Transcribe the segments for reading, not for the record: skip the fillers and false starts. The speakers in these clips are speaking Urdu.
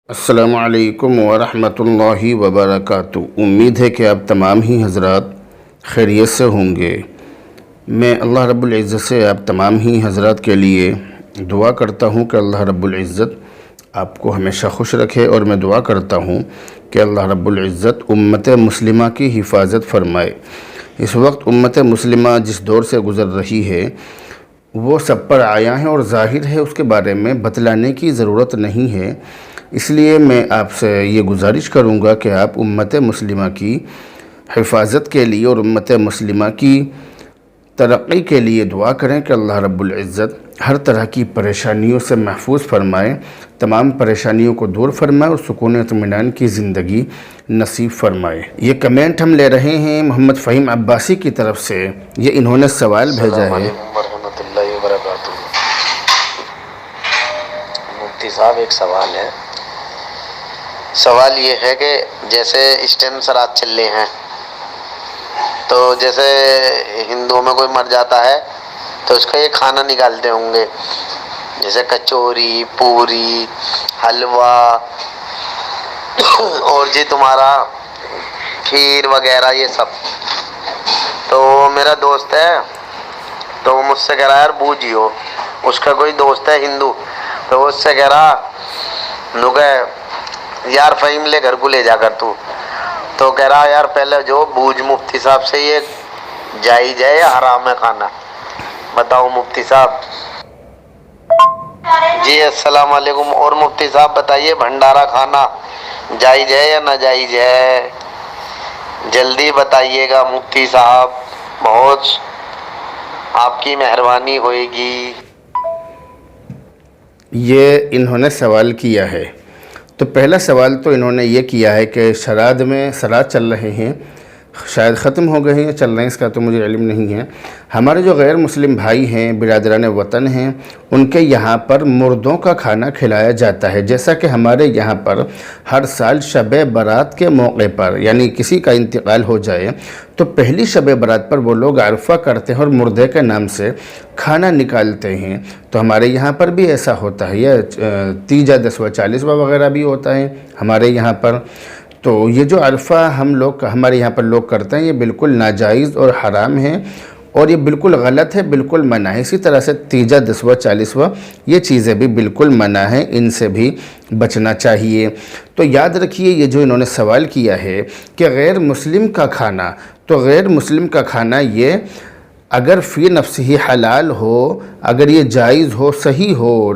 السلام علیکم ورحمۃ اللہ وبرکاتہ۔ امید ہے کہ آپ تمام ہی حضرات خیریت سے ہوں گے۔ میں اللہ رب العزت سے آپ تمام ہی حضرات کے لیے دعا کرتا ہوں کہ اللہ رب العزت آپ کو ہمیشہ خوش رکھے، اور میں دعا کرتا ہوں کہ اللہ رب العزت امت مسلمہ کی حفاظت فرمائے۔ اس وقت امت مسلمہ جس دور سے گزر رہی ہے وہ سب پر عیاں ہے اور ظاہر ہے، اس کے بارے میں بتلانے کی ضرورت نہیں ہے۔ اس لیے میں آپ سے یہ گزارش کروں گا کہ آپ امت مسلمہ کی حفاظت کے لیے اور امت مسلمہ کی ترقی کے لیے دعا کریں کہ اللہ رب العزت ہر طرح کی پریشانیوں سے محفوظ فرمائے، تمام پریشانیوں کو دور فرمائے اور سکون و اطمینان کی زندگی نصیب فرمائے۔ یہ کمنٹ ہم لے رہے ہیں محمد فہیم عباسی کی طرف سے۔ یہ انہوں نے سوال بھیجا ہے۔ السلام علیکم ورحمۃ اللہ وبرکاتہ۔ مفتی صاحب، ایک سوال ہے۔ سوال یہ ہے کہ جیسے اس ٹائم سرات چل رہے ہیں، تو جیسے ہندوؤں میں کوئی مر جاتا ہے تو اس کا یہ کھانا نکالتے ہوں گے، جیسے کچوری، پوری، حلوہ اور جی تمہارا کھیر وغیرہ یہ سب۔ تو میرا دوست ہے تو وہ مجھ سے کہہ رہا ہے، یار بوجھیو، اس کا کوئی دوست ہے ہندو، تو وہ اس سے کہہ رہا نگے یار فہیم لے گھر کو لے جا کر تو کہہ رہا یار پہلے جو بوجھ مفتی صاحب سے، یہ جائز ہے یا حرام ہے کھانا؟ بتاؤ مفتی صاحب۔ جی السلام علیکم۔ اور مفتی صاحب بتائیے، بھنڈارا کھانا جائز ہے یا ناجائز ہے؟ جلدی بتائیے گا مفتی صاحب، بہت آپ کی مہربانی ہوئے گی۔ یہ انہوں نے سوال کیا ہے، تو پہلا سوال تو انہوں نے یہ کیا ہے کہ شراد میں سرات چل رہے ہیں، شاید ختم ہو گئے ہیں یا چل رہے ہیں، اس کا تو مجھے علم نہیں ہے۔ ہمارے جو غیر مسلم بھائی ہیں، برادران وطن ہیں، ان کے یہاں پر مردوں کا کھانا کھلایا جاتا ہے، جیسا کہ ہمارے یہاں پر ہر سال شب برات کے موقع پر، یعنی کسی کا انتقال ہو جائے تو پہلی شب برات پر وہ لوگ عرفہ کرتے ہیں اور مردے کے نام سے کھانا نکالتے ہیں۔ تو ہمارے یہاں پر بھی ایسا ہوتا ہے، یہ تیجا، دسواں، چالیسواں وغیرہ بھی ہوتا ہے ہمارے یہاں پر۔ تو یہ جو عرفہ ہمارے یہاں پر لوگ کرتے ہیں، یہ بالکل ناجائز اور حرام ہے، اور یہ بالکل غلط ہے، بالکل منع ہے۔ اسی طرح سے تیجا، دسواں، چالیسواں یہ چیزیں بھی بالکل منع ہیں، ان سے بھی بچنا چاہیے۔ تو یاد رکھیے، یہ جو انہوں نے سوال کیا ہے کہ غیر مسلم کا کھانا، تو غیر مسلم کا کھانا یہ اگر فی نفسہ ہی حلال ہو، اگر یہ جائز ہو، صحیح ہو،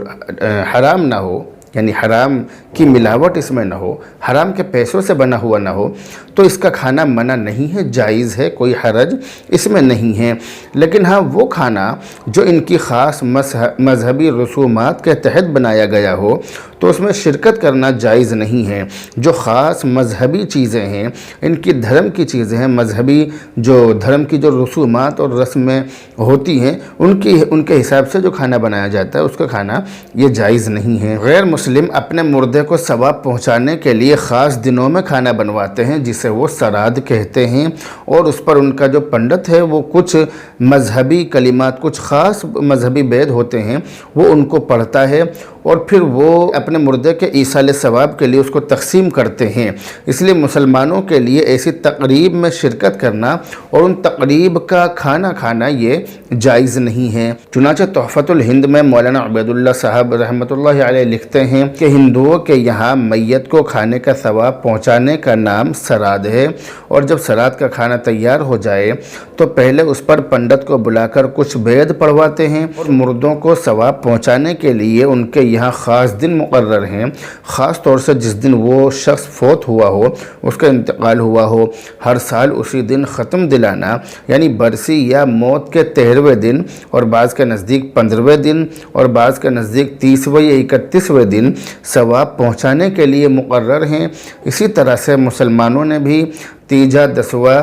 حرام نہ ہو، یعنی حرام کی ملاوٹ اس میں نہ ہو، حرام کے پیسوں سے بنا ہوا نہ ہو، تو اس کا کھانا منع نہیں ہے، جائز ہے، کوئی حرج اس میں نہیں ہے۔ لیکن ہاں، وہ کھانا جو ان کی خاص مذہبی رسومات کے تحت بنایا گیا ہو تو اس میں شرکت کرنا جائز نہیں ہے۔ جو خاص مذہبی چیزیں ہیں، ان کی دھرم کی چیزیں ہیں، مذہبی جو دھرم کی جو رسومات اور رسمیں ہوتی ہیں، ان کے حساب سے جو کھانا بنایا جاتا ہے، اس کا کھانا یہ جائز نہیں ہے۔ غیر مسلم اپنے مردے کو ثواب پہنچانے کے لیے خاص دنوں میں کھانا بنواتے ہیں، جسے وہ سراد کہتے ہیں، اور اس پر ان کا جو پنڈت ہے وہ کچھ مذہبی کلمات، کچھ خاص مذہبی بید ہوتے ہیں، وہ ان کو پڑھتا ہے، اور پھر وہ اپنے مردے کے ایصال ثواب کے لیے اس کو تقسیم کرتے ہیں۔ اس لیے مسلمانوں کے لیے ایسی تقریب میں شرکت کرنا اور ان تقریب کا کھانا کھانا یہ جائز نہیں ہے۔ چنانچہ تحفۃ الہند میں مولانا عبید اللہ صاحب رحمۃ اللہ علیہ لکھتے ہیں کہ ہندوؤں کے یہاں میت کو کھانے کا ثواب پہنچانے کا نام سراد ہے، اور جب سراد کا کھانا تیار ہو جائے تو پہلے اس پر پنڈت کو بلا کر کچھ بید پڑھواتے ہیں، اور مردوں کو ثواب پہنچانے کے لیے ان کے یہاں خاص دن مقرر ہیں، خاص طور سے جس دن وہ شخص فوت ہوا ہو، اس کا انتقال ہوا ہو، ہر سال اسی دن ختم دلانا، یعنی برسی یا موت کے 13ویں دن، اور بعض کے نزدیک 15ویں دن، اور بعض کے نزدیک 30ویں یا 31ویں دن ثواب پہنچانے کے لیے مقرر ہیں۔ اسی طرح سے مسلمانوں نے بھی تیجا، دسواں،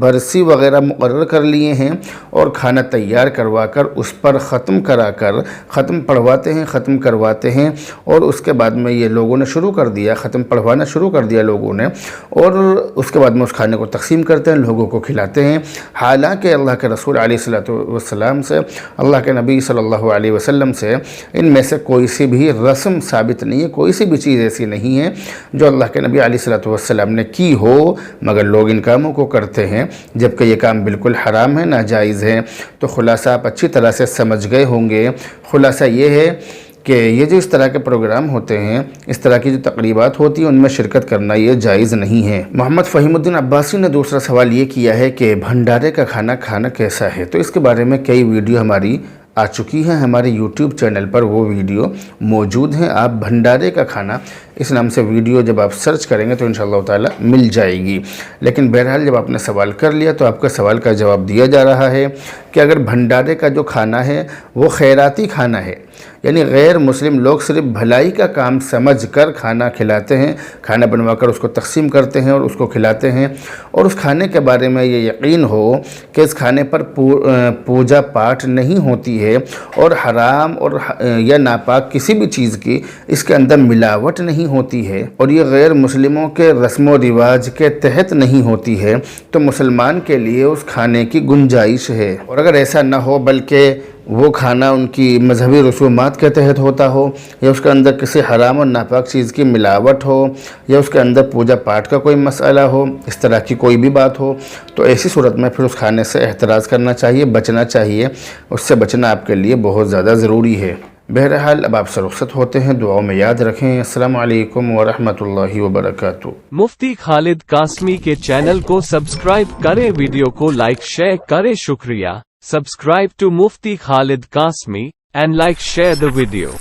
برسی وغیرہ مقرر کر لیے ہیں اور کھانا تیار کروا کر اس پر ختم کرا کر ختم پڑھواتے ہیں، ختم کرواتے ہیں، اور اس کے بعد میں یہ لوگوں نے شروع کر دیا، ختم پڑھوانا شروع کر دیا لوگوں نے، اور اس کے بعد میں اس کھانے کو تقسیم کرتے ہیں، لوگوں کو کھلاتے ہیں۔ حالانکہ اللہ کے رسول علیہ الصلوۃ والسلام سے، اللہ کے نبی صلی اللہ علیہ وسلم سے ان میں سے کوئی سی بھی رسم ثابت نہیں ہے، کوئی سی بھی چیز ایسی نہیں ہے جو اللہ کے نبی علیہ الصلوۃ والسلام نے کی ہو، مگر لوگ ان کاموں کو کرتے ہیں جبکہ یہ کام بالکل حرام ہے، ناجائز ہے۔ تو خلاصہ آپ اچھی طرح سے سمجھ گئے ہوں گے۔ خلاصہ یہ ہے کہ یہ جو اس طرح کے پروگرام ہوتے ہیں، اس طرح کی جو تقریبات ہوتی ہیں، ان میں شرکت کرنا یہ جائز نہیں ہے۔ محمد فہیم الدین عباسی نے دوسرا سوال یہ کیا ہے کہ بھنڈارے کا کھانا کھانا کیسا ہے؟ تو اس کے بارے میں کئی ویڈیو ہماری آ چکی ہیں، ہمارے یوٹیوب چینل پر وہ ویڈیو موجود ہیں۔ آپ بھنڈارے کا کھانا اس نام سے ویڈیو جب آپ سرچ کریں گے تو انشاءاللہ تعالی مل جائے گی۔ لیکن بہرحال جب آپ نے سوال کر لیا تو آپ کا سوال کا جواب دیا جا رہا ہے کہ اگر بھنڈارے کا جو کھانا ہے وہ خیراتی کھانا ہے، یعنی غیر مسلم لوگ صرف بھلائی کا کام سمجھ کر کھانا کھلاتے ہیں، کھانا بنوا کر اس کو تقسیم کرتے ہیں اور اس کو کھلاتے ہیں، اور اس کھانے کے بارے میں یہ یقین ہو کہ اس کھانے پر پوجا پاٹ نہیں ہوتی ہے اور حرام اور یا ناپاک کسی بھی چیز کی اس کے اندر ملاوٹ نہیں ہوتی ہے، اور یہ غیر مسلموں کے رسم و رواج کے تحت نہیں ہوتی ہے، تو مسلمان کے لیے اس کھانے کی گنجائش ہے۔ اور اگر ایسا نہ ہو بلکہ وہ کھانا ان کی مذہبی رسومات کے تحت ہوتا ہو، یا اس کے اندر کسی حرام اور ناپاک چیز کی ملاوٹ ہو، یا اس کے اندر پوجا پاٹ کا کوئی مسئلہ ہو، اس طرح کی کوئی بھی بات ہو، تو ایسی صورت میں پھر اس کھانے سے احتراز کرنا چاہیے، بچنا چاہیے۔ اس سے بچنا آپ کے لیے بہت زیادہ ضروری ہے۔ بہرحال اب آپ سے رخصت ہوتے ہیں، دعاؤں میں یاد رکھیں۔ السلام علیکم ورحمۃ اللہ وبرکاتہ۔ مفتی خالد قاسمی کے چینل کو سبسکرائب کریں، ویڈیو کو لائک شیئر کریں، شکریہ۔ Subscribe to Mufti Khalid Qasmi and like share the video.